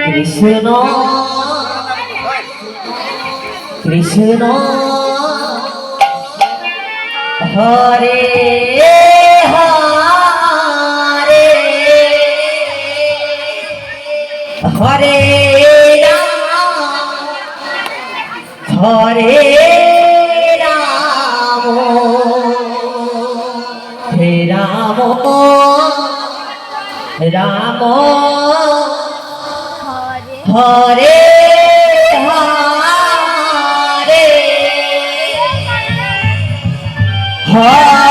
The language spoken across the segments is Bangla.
কৃষ্ণ কৃষ্ণ হরে হরে হরে রাম হরে রাম হে রাম রাম হরে হরে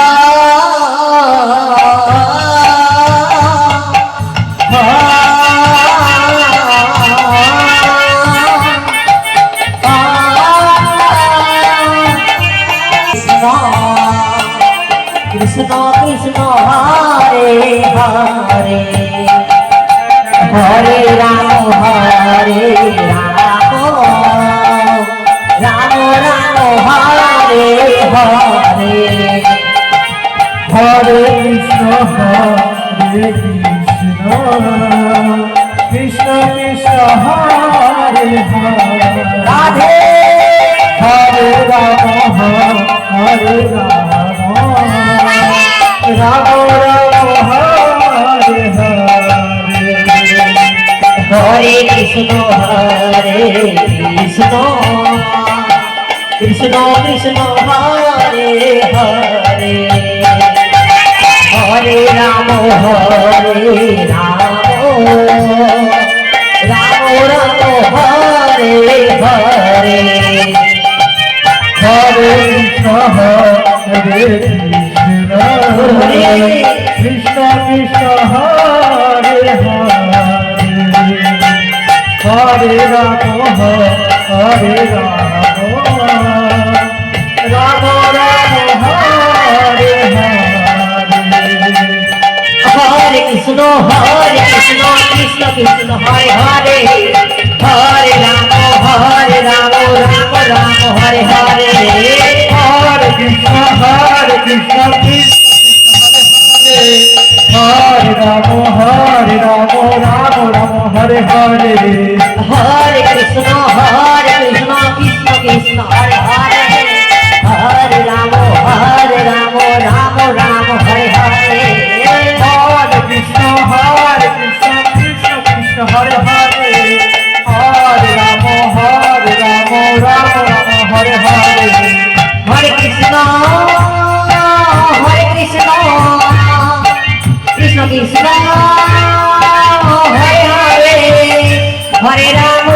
কৃষ্ণ কৃষ্ণ হরে হরে হরে রাম হরে রাম রাম রাম হরে হরে হরে কৃষ্ণ কৃষ্ণ কৃষ্ণ হরে হরে রাধে হরে রাম হরে রাম রাম রাম হরে হরে হরে কৃষ্ণ কৃষ্ণ কৃষ্ণ হরে হরে হরে রাম রাম রাম হরে হরে হরে কৃষ্ণ কৃষ্ণ কৃষ্ণ হরে হরে হরে রাম হরে রাম রাম রাম হরে হরে হরে কৃষ্ণ কৃষ্ণ কৃষ্ণ হরে হরে হরে রাম রাম রাম হরে হরে হরে কৃষ্ণ কৃষ্ণ কৃষ্ণ হরে রাম রাম রাম হরে হরে হরে কৃষ্ণ কৃষ্ণ কৃষ্ণ হরে হরে হরে রাম রাম রাম হরে হরে হরে কৃষ্ণ কৃষ্ণ কৃষ্ণ হরে হরে হরে রাম রাম হরে হরে হরে কৃষ্ণ কৃষ্ণ কৃষ্ণ হরে হরে হরে রাম